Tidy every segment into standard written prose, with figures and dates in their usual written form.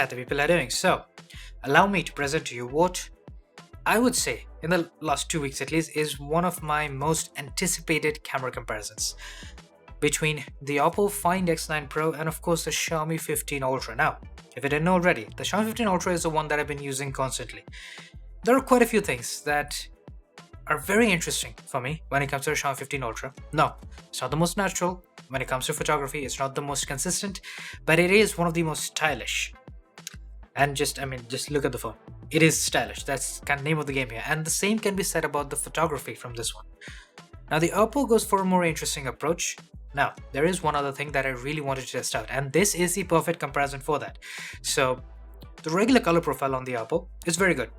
how the people are doing. So, allow me to present to you what I would say, in the last 2 weeks at least, is one of my most anticipated camera comparisons between the Oppo Find X9 Pro and of course the Xiaomi 15 Ultra. Now, if you didn't know already, the Xiaomi 15 Ultra is the one that I've been using constantly. There are quite a few things that are very interesting for me when it comes to the Xiaomi 15 Ultra. No, it's not the most natural. When it comes to photography, it's not the most consistent, but it is one of the most stylish. And just look at the phone. It is stylish. That's kind of name of the game here. And the same can be said about the photography from this one. Now, the Oppo goes for a more interesting approach. Now, there is one other thing that I really wanted to test out, and this is the perfect comparison for that. So, the regular color profile on the Oppo is very good.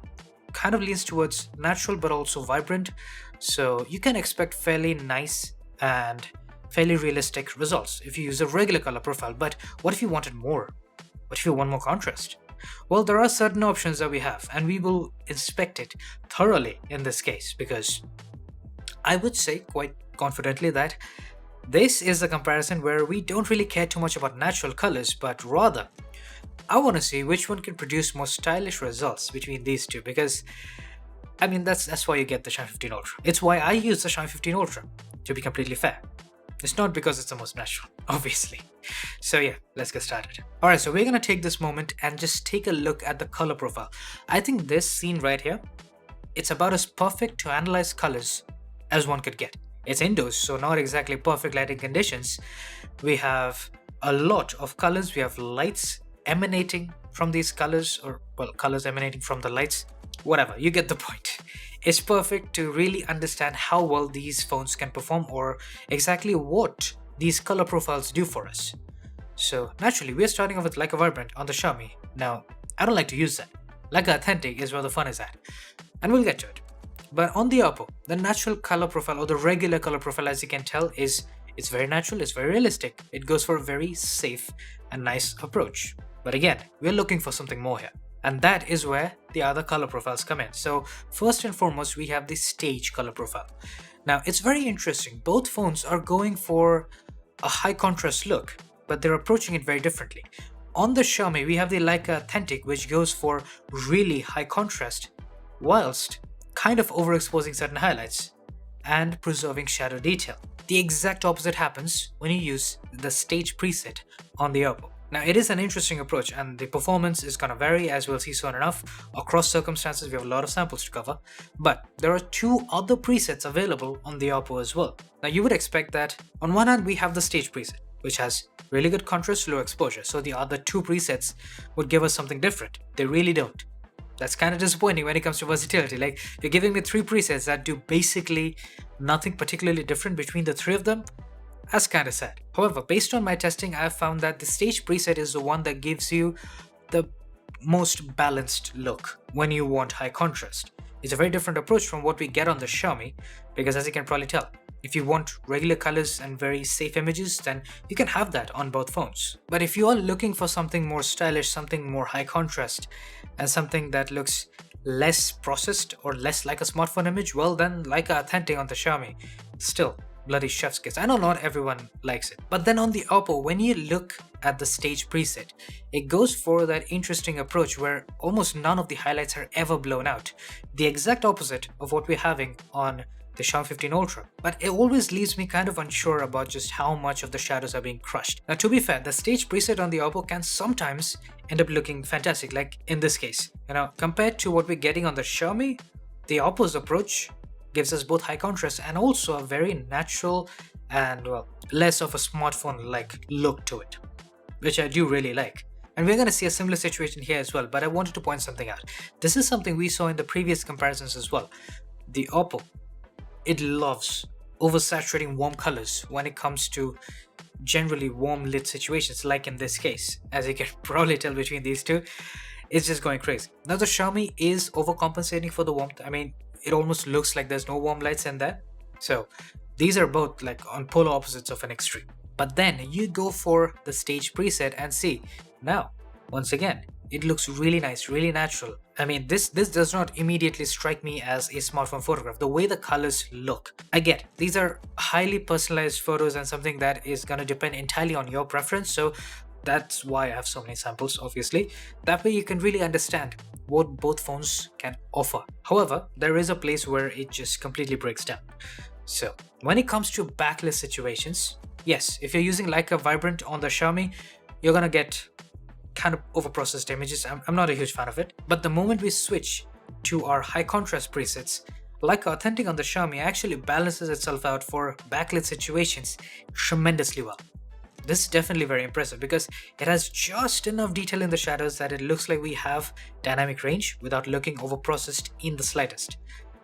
Kind of leans towards natural but also vibrant. So, you can expect fairly nice and fairly realistic results if you use a regular color profile. But what if you wanted more? What if you want more contrast? Well, there are certain options that we have, and we will inspect it thoroughly in this case, because I would say quite confidently that this is a comparison where we don't really care too much about natural colors, but rather I want to see which one can produce more stylish results between these two, because that's why you get the Xiaomi 15 Ultra. It's why I use the Xiaomi 15 Ultra, to be completely fair. It's not because it's the most natural, obviously. So yeah, let's get started. Alright, so we're gonna take this moment and just take a look at the color profile. I think this scene right here, it's about as perfect to analyze colors as one could get. It's indoors, so not exactly perfect lighting conditions. We have a lot of colors. We have lights emanating from these colors, or well, colors emanating from the lights. Whatever, you get the point. It's perfect to really understand how well these phones can perform, or exactly what these color profiles do for us. So naturally, we're starting off with Leica Vibrant on the Xiaomi. Now, I don't like to use that. Leica Authentic is where the fun is at, and we'll get to it. But on the Oppo, the natural color profile, or the regular color profile, as you can tell, it's very natural, it's very realistic. It goes for a very safe and nice approach. But again, we're looking for something more here. And that is where the other color profiles come in. So first and foremost, we have the stage color profile. Now, it's very interesting. Both phones are going for a high contrast look, but they're approaching it very differently. On the Xiaomi, we have the Leica Authentic, which goes for really high contrast, whilst kind of overexposing certain highlights and preserving shadow detail. The exact opposite happens when you use the stage preset on the Oppo. Now, it is an interesting approach, and the performance is going to vary, as we'll see soon enough. Across circumstances, we have a lot of samples to cover, but there are two other presets available on the Oppo as well. Now, you would expect that on one hand, we have the stage preset, which has really good contrast, low exposure, so the other two presets would give us something different. They really don't. That's kind of disappointing when it comes to versatility. Like, you're giving me three presets that do basically nothing particularly different between the three of them. That's kind of sad. However, based on my testing, I have found that the stage preset is the one that gives you the most balanced look when you want high contrast. It's a very different approach from what we get on the Xiaomi, because as you can probably tell, if you want regular colors and very safe images, then you can have that on both phones. But if you are looking for something more stylish, something more high contrast, and something that looks less processed or less like a smartphone image, well then Leica Authentic on the Xiaomi still bloody chef's kiss. I know not everyone likes it. But then on the Oppo, when you look at the stage preset, it goes for that interesting approach where almost none of the highlights are ever blown out. The exact opposite of what we're having on the Xiaomi 15 Ultra. But it always leaves me kind of unsure about just how much of the shadows are being crushed. Now, to be fair, the stage preset on the Oppo can sometimes end up looking fantastic, like in this case. Compared to what we're getting on the Xiaomi, the Oppo's approach gives us both high contrast and also a very natural and, well, less of a smartphone-like look to it, which I do really like. And we're going to see a similar situation here as well, but I wanted to point something out. This is something we saw in the previous comparisons as well. The Oppo, it loves oversaturating warm colors when it comes to generally warm lit situations, like in this case. As you can probably tell between these two, it's just going crazy. Now, the Xiaomi is overcompensating for the warmth. It almost looks like there's no warm lights in there. So these are both like on polar opposites of an extreme. But then you go for the stage preset and see, now, once again, it looks really nice, really natural. This does not immediately strike me as a smartphone photograph. The way the colors look, I get these are highly personalized photos and something that is going to depend entirely on your preference. So That's why I have so many samples, obviously. That way you can really understand what both phones can offer. However, there is a place where it just completely breaks down. So, when it comes to backlit situations, yes, if you're using Leica Vibrant on the Xiaomi, you're gonna get kind of overprocessed images. I'm not a huge fan of it. But the moment we switch to our high contrast presets, Leica Authentic on the Xiaomi actually balances itself out for backlit situations tremendously well. This is definitely very impressive because it has just enough detail in the shadows that it looks like we have dynamic range without looking overprocessed in the slightest.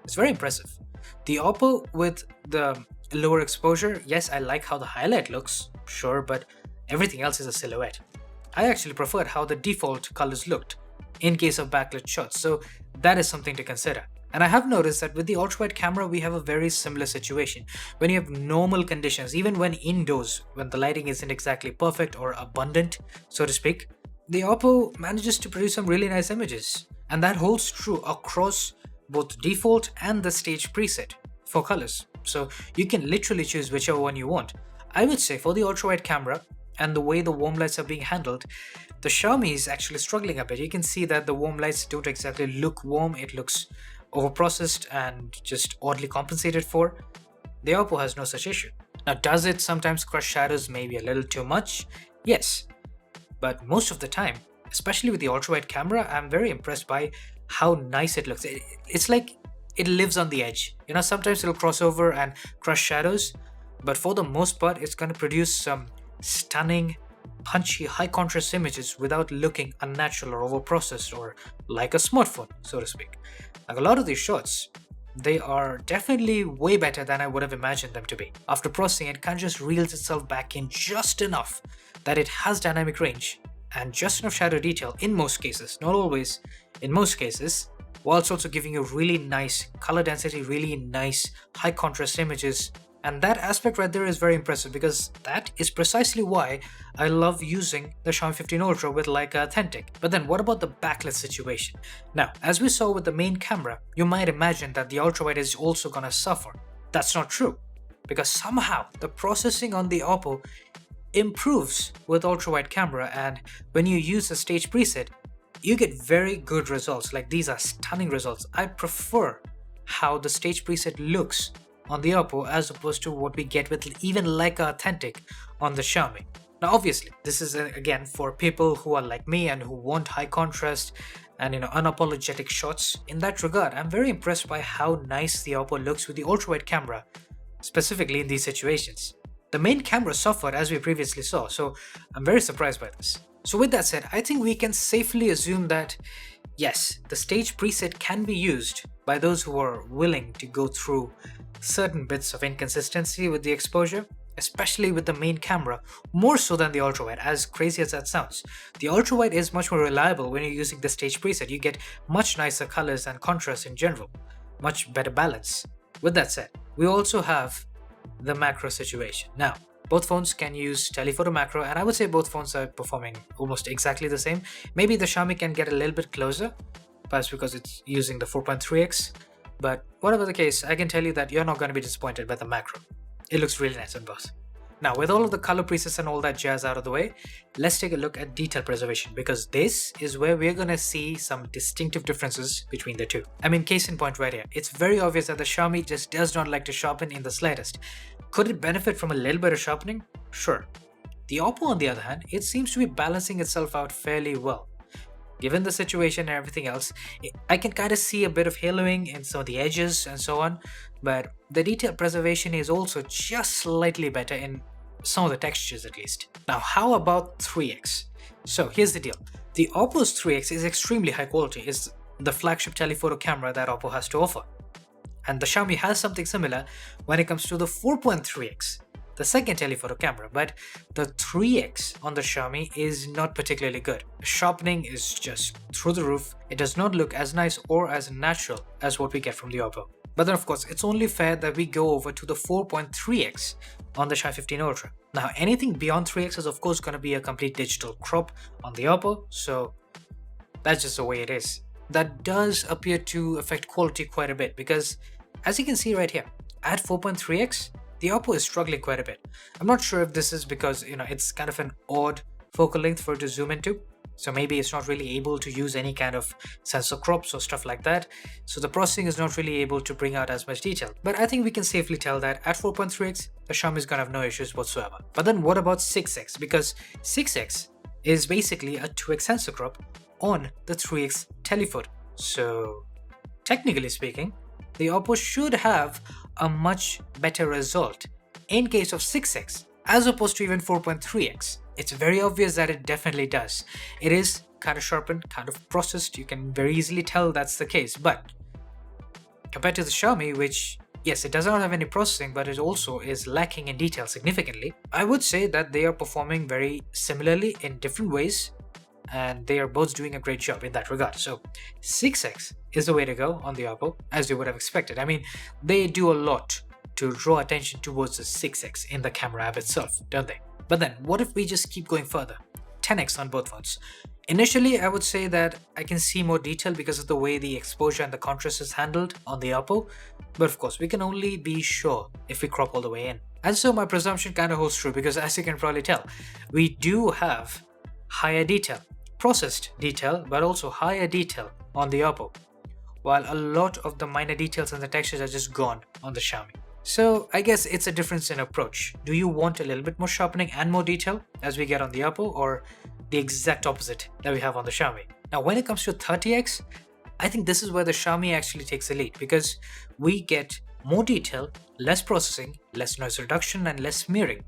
It's very impressive. The Oppo with the lower exposure, yes, I like how the highlight looks, sure, but everything else is a silhouette. I actually preferred how the default colors looked in case of backlit shots, so that is something to consider. And I have noticed that with the ultrawide camera, we have a very similar situation. When you have normal conditions, even when indoors, when the lighting isn't exactly perfect or abundant, so to speak, the Oppo manages to produce some really nice images. And that holds true across both default and the stage preset for colors. So you can literally choose whichever one you want. I would say for the ultrawide camera and the way the warm lights are being handled, the Xiaomi is actually struggling a bit. You can see that the warm lights don't exactly look warm, it looks overprocessed and just oddly compensated for. The Oppo has no such issue. Now, does it sometimes crush shadows maybe a little too much? Yes, but most of the time, especially with the ultrawide camera, I'm very impressed by how nice it looks. It's like it lives on the edge. You know, sometimes it'll cross over and crush shadows, but for the most part, it's going to produce some stunning, punchy, high contrast images without looking unnatural or overprocessed or like a smartphone, so to speak. Like a lot of these shots, they are definitely way better than I would have imagined them to be. After processing, it kind of just reels itself back in just enough that it has dynamic range and just enough shadow detail in most cases, not always, in most cases, whilst also giving you really nice color density, really nice high contrast images. And that aspect right there is very impressive because that is precisely why I love using the Xiaomi 15 Ultra with Leica Authentic. But then what about the backlit situation? Now, as we saw with the main camera, you might imagine that the ultrawide is also gonna suffer. That's not true, because somehow the processing on the Oppo improves with ultrawide camera, and when you use the stage preset, you get very good results. Like, these are stunning results. I prefer how the stage preset looks on the Oppo as opposed to what we get with even Leica Authentic on the Xiaomi. Now obviously this is again for people who are like me and who want high contrast and unapologetic shots. In that regard, I'm very impressed by how nice the Oppo looks with the ultrawide camera, specifically in these situations. The main camera suffered as we previously saw, so I'm very surprised by this. So with that said, I think we can safely assume that yes, the stage preset can be used by those who are willing to go through certain bits of inconsistency with the exposure, especially with the main camera, more so than the ultrawide, as crazy as that sounds. The ultrawide is much more reliable when you're using the stage preset. You get much nicer colors and contrast in general, much better balance. With that said, we also have the macro situation. Now, both phones can use telephoto macro, and I would say both phones are performing almost exactly the same. Maybe the Xiaomi can get a little bit closer, perhaps because it's using the 4.3x. But whatever the case, I can tell you that you're not going to be disappointed by the macro. It looks really nice on both. Now, with all of the color presets and all that jazz out of the way, let's take a look at detail preservation, because this is where we're going to see some distinctive differences between the two. I mean, case in point right here. It's very obvious that the Xiaomi just does not like to sharpen in the slightest. Could it benefit from a little bit of sharpening? Sure. The Oppo, on the other hand, it seems to be balancing itself out fairly well. Given the situation and everything else, I can kind of see a bit of haloing in some of the edges and so on, but the detail preservation is also just slightly better in some of the textures at least. Now, how about 3x? So here's the deal. The Oppo's 3x is extremely high quality. It's the flagship telephoto camera that Oppo has to offer. And the Xiaomi has something similar when it comes to the 4.3x, the second telephoto camera, but the 3x on the Xiaomi is not particularly good. The sharpening is just through the roof. It does not look as nice or as natural as what we get from the Oppo. But then of course, it's only fair that we go over to the 4.3x on the Xiaomi 15 Ultra. Now, anything beyond 3x is of course going to be a complete digital crop on the Oppo, so that's just the way it is. That does appear to affect quality quite a bit, because as you can see right here, at 4.3x, the Oppo is struggling quite a bit. I'm not sure if this is because, it's kind of an odd focal length for it to zoom into. So maybe it's not really able to use any kind of sensor crops or stuff like that. So the processing is not really able to bring out as much detail. But I think we can safely tell that at 4.3x, the Xiaomi is gonna have no issues whatsoever. But then what about 6x? Because 6x is basically a 2x sensor crop on the 3x telephoto. So technically speaking, the Oppo should have a much better result in case of 6x as opposed to even 4.3x. It's very obvious that it definitely does. It is kind of sharpened, kind of processed. You can very easily tell that's the case. But compared to the Xiaomi, which yes, it does not have any processing, but it also is lacking in detail significantly, I would say that they are performing very similarly in different ways, and they are both doing a great job in that regard. So 6x is the way to go on the Oppo, as you would have expected. I mean, they do a lot to draw attention towards the 6x in the camera app itself, don't they? But then, what if we just keep going further? 10x on both phones. Initially, I would say that I can see more detail because of the way the exposure and the contrast is handled on the Oppo, but of course, we can only be sure if we crop all the way in. And so my presumption kind of holds true because, as you can probably tell, we do have higher detail, processed detail, but also higher detail on the Oppo, while a lot of the minor details and the textures are just gone on the Xiaomi. So I guess it's a difference in approach. Do you want a little bit more sharpening and more detail as we get on the Oppo, or the exact opposite that we have on the Xiaomi? Now when it comes to 30x, I think this is where the Xiaomi actually takes the lead because we get more detail, less processing, less noise reduction and less smearing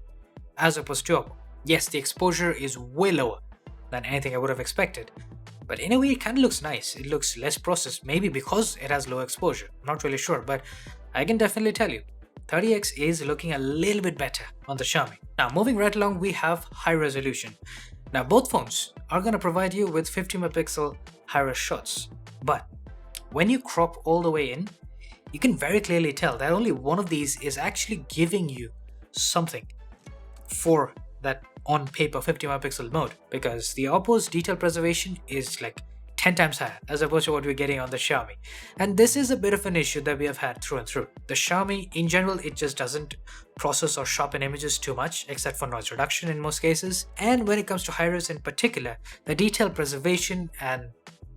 as opposed to Oppo. Yes, the exposure is way lower than anything I would have expected, but in a way it kind of looks nice. It looks less processed, maybe because it has low exposure. I'm not really sure, but I can definitely tell you 30x is looking a little bit better on the Xiaomi. Now moving right along, we have high resolution. Now both phones are going to provide you with 50 megapixel high-res shots, but when you crop all the way in, you can very clearly tell that only one of these is actually giving you something for that on paper 50 megapixel mode, because the Oppo's detail preservation is like 10 times higher as opposed to what we're getting on the Xiaomi. And this is a bit of an issue that we have had through and through. The Xiaomi in general, it just doesn't process or sharpen images too much, except for noise reduction in most cases. And when it comes to high-res in particular, the detail preservation and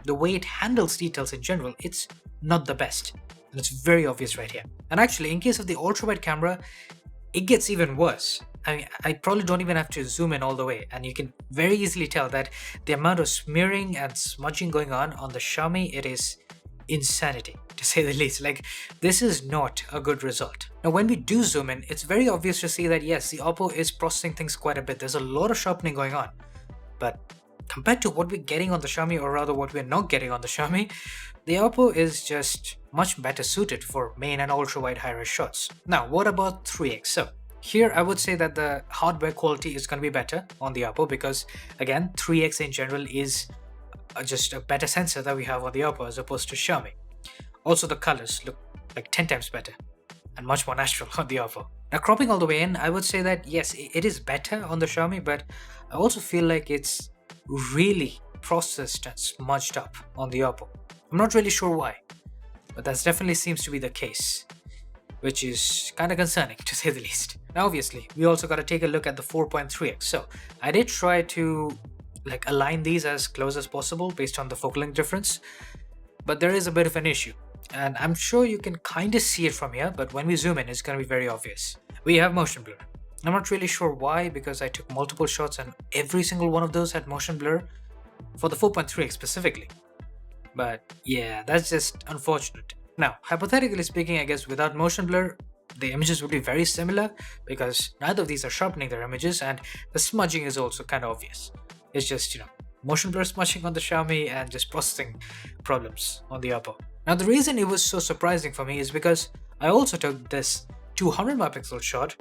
the way it handles details in general, it's not the best. And it's very obvious right here. And actually, in case of the ultrawide camera, it gets even worse. I mean, I probably don't even have to zoom in all the way, and you can very easily tell that the amount of smearing and smudging going on the Xiaomi, it is insanity, to say the least. Like, this is not a good result. Now, when we do zoom in, it's very obvious to see that yes, the Oppo is processing things quite a bit. There's a lot of sharpening going on, but compared to what we're getting on the Xiaomi, or rather what we're not getting on the Xiaomi, the Oppo is just much better suited for main and ultra-wide high-res shots. Now, what about 3x? So here I would say that the hardware quality is going to be better on the Oppo because, again, 3x in general is just a better sensor that we have on the Oppo as opposed to Xiaomi. Also, the colors look like 10 times better and much more natural on the Oppo. Now, cropping all the way in, I would say that yes, it is better on the Xiaomi, but I also feel like it's really processed and smudged up on the Oppo. I'm not really sure why, but that definitely seems to be the case, which is kind of concerning to say the least. Now obviously, we also got to take a look at the 4.3x. So I did try to align these as close as possible based on the focal length difference, but there is a bit of an issue. And I'm sure you can kind of see it from here, but when we zoom in, it's going to be very obvious. We have motion blur. I'm not really sure why, because I took multiple shots and every single one of those had motion blur for the 4.3x specifically. But yeah, that's just unfortunate. Now, hypothetically speaking, I guess without motion blur, the images would be very similar because neither of these are sharpening their images, and the smudging is also kind of obvious. It's just, motion blur smudging on the Xiaomi and just processing problems on the Oppo. Now, the reason it was so surprising for me is because I also took this 200 megapixel shot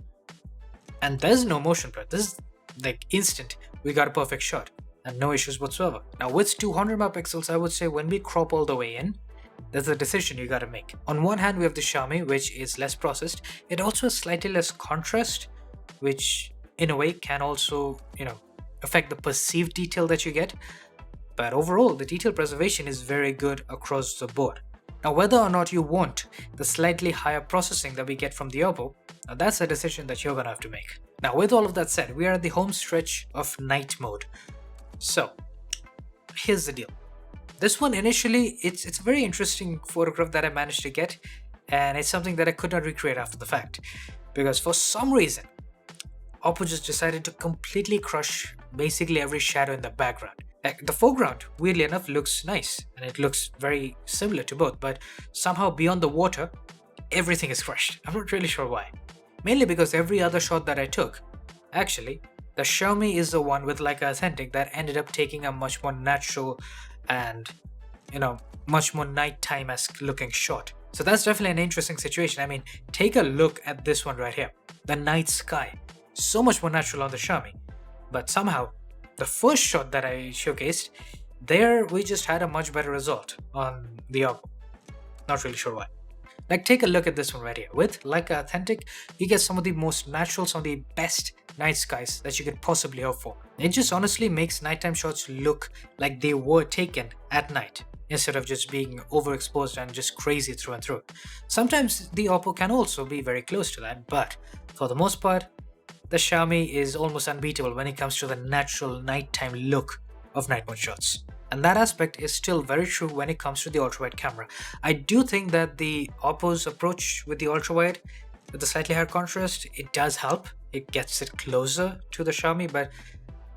and there's no motion blur. This is like instant. We got a perfect shot and no issues whatsoever. Now, with 200 megapixels, I would say when we crop all the way in, there's a decision you gotta make. On one hand, we have the Xiaomi, which is less processed. It also has slightly less contrast, which in a way can also, affect the perceived detail that you get. But overall, the detail preservation is very good across the board. Now, whether or not you want the slightly higher processing that we get from the Oppo, now that's a decision that you're gonna have to make. Now, with all of that said, we are at the home stretch of night mode. So, here's the deal. This one initially, it's a very interesting photograph that I managed to get, and it's something that I could not recreate after the fact. Because for some reason, Oppo just decided to completely crush basically every shadow in the background. Like the foreground, weirdly enough, looks nice and it looks very similar to both, but somehow beyond the water, everything is crushed. I'm not really sure why. Mainly because every other shot that I took, actually, the Xiaomi is the one with Leica Authentic that ended up taking a much more natural and, much more nighttime-esque looking shot. So that's definitely an interesting situation. I mean, take a look at this one right here. The night sky. So much more natural on the Xiaomi. But somehow, the first shot that I showcased, there we just had a much better result on the Oppo. Not really sure why. Like, take a look at this one right here. With Leica Authentic, you get some of the most natural, some of the best night skies that you could possibly hope for. It just honestly makes nighttime shots look like they were taken at night, instead of just being overexposed and just crazy through and through. Sometimes the Oppo can also be very close to that, but for the most part, the Xiaomi is almost unbeatable when it comes to the natural nighttime look of night mode shots. And that aspect is still very true when it comes to the ultrawide camera. I do think that the Oppo's approach with the ultrawide, with the slightly higher contrast, it does help. It gets it closer to the Xiaomi, but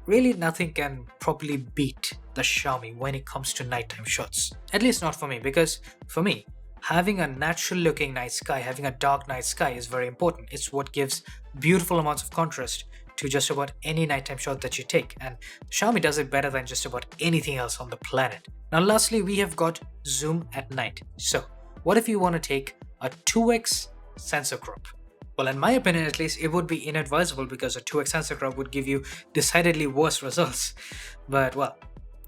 really nothing can properly beat the Xiaomi when it comes to nighttime shots. At least not for me, because for me, having a natural looking night sky, having a dark night sky is very important. It's what gives beautiful amounts of contrast to just about any nighttime shot that you take, and Xiaomi does it better than just about anything else on the planet. Now lastly, we have got zoom at night. So what if you want to take a 2x sensor crop? Well, in my opinion at least, it would be inadvisable because a 2x sensor crop would give you decidedly worse results. But well,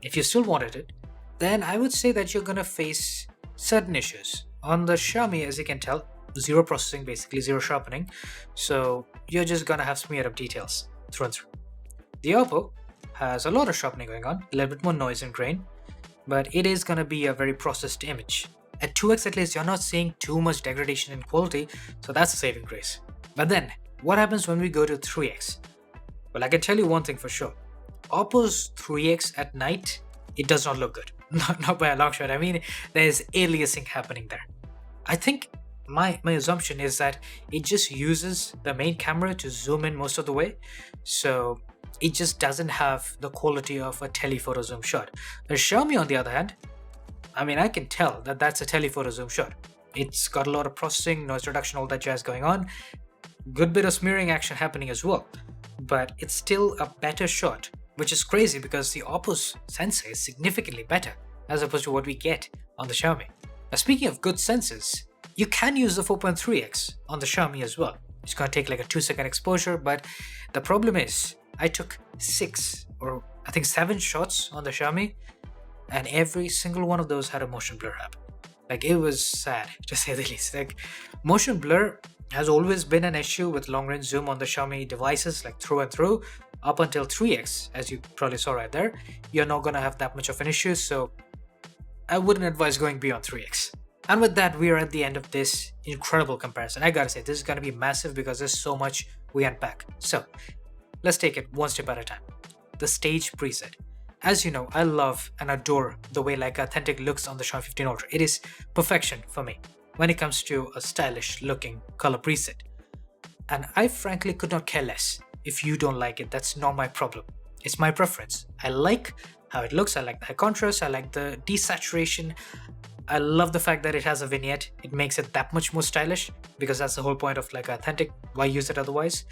if you still wanted it, then I would say that you're gonna face certain issues. On the Xiaomi, as you can tell, zero processing, basically zero sharpening, so you're just gonna have smeared up details through and through. The Oppo has a lot of sharpening going on, a little bit more noise and grain, but it is gonna be a very processed image. At 2x at least, you're not seeing too much degradation in quality, so that's a saving grace. But then, what happens when we go to 3x? Well, I can tell you one thing for sure. Oppo's 3x at night, it does not look good. Not by a long shot. I mean, there's aliasing happening there. I think my assumption is that it just uses the main camera to zoom in most of the way, so it just doesn't have the quality of a telephoto zoom shot. The Xiaomi, on the other hand, I mean, I can tell that that's a telephoto zoom shot. It's got a lot of processing, noise reduction, all that jazz going on. Good bit of smearing action happening as well. But it's still a better shot, which is crazy because the Oppo's sensor is significantly better as opposed to what we get on the Xiaomi. Now, speaking of good sensors, you can use the 4.3x on the Xiaomi as well. It's going to take like a 2-second exposure, but the problem is I took 6 or I think 7 shots on the Xiaomi, and every single one of those had a motion blur happen. Like, it was sad to say the least. Like, motion blur has always been an issue with long range zoom on the Xiaomi devices, like through and through. Up until 3x, as you probably saw right there, you're not going to have that much of an issue, so I wouldn't advise going beyond 3x. And with that, we are at the end of this incredible comparison. I gotta say, this is going to be massive because there's so much we unpack. So let's take it one step at a time. The stage preset. As you know, I love and adore the way Leica Authentic looks on the Xiaomi 15 Ultra. It is perfection for me when it comes to a stylish looking color preset. And I frankly could not care less. If you don't like it, that's not my problem. It's my preference. I like how it looks. I like the high contrast. I like the desaturation. I love the fact that it has a vignette. It makes it that much more stylish because that's the whole point of Leica Authentic. Why use it otherwise?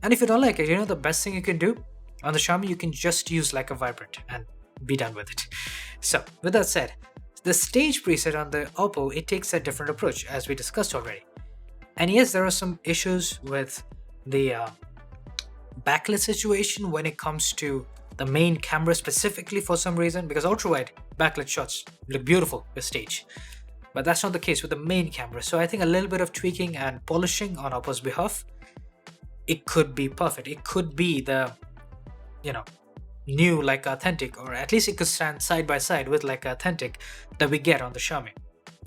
And if you don't like it, you know the best thing you can do? On the Xiaomi, you can just use Leica Vibrant and be done with it. So, with that said, the stage preset on the Oppo, it takes a different approach, as we discussed already. And yes, there are some issues with the backlit situation when it comes to the main camera specifically for some reason, because ultrawide backlit shots look beautiful with stage, but that's not the case with the main camera. So I think a little bit of tweaking and polishing on Oppo's behalf, it could be perfect. It could be the new Leica Authentic, or at least it could stand side by side with Leica Authentic that we get on the Xiaomi.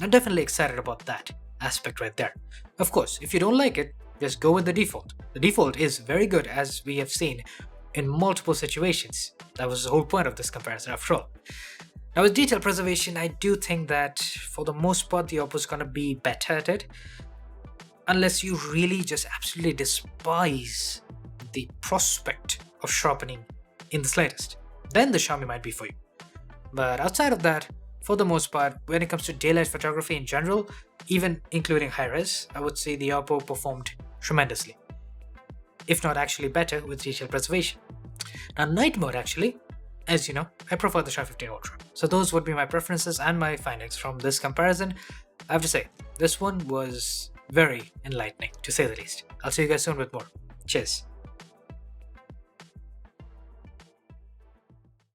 I'm definitely excited about that aspect right there. Of course, if you don't like it, just go with the default. The default is very good, as we have seen in multiple situations. That was the whole point of this comparison after all. Now with detail preservation, I do think that for the most part the Oppo is going to be better at it, unless you really just absolutely despise the prospect of sharpening in the slightest. Then the Xiaomi might be for you. But outside of that, for the most part, when it comes to daylight photography in general, even including high-res, I would say the Oppo performed tremendously, if not actually better with detail preservation. Now night mode, actually, as you know, I prefer the Xiaomi 15 Ultra. So those would be my preferences and my findings from this comparison. I have to say, this one was very enlightening, to say the least. I'll see you guys soon with more. Cheers.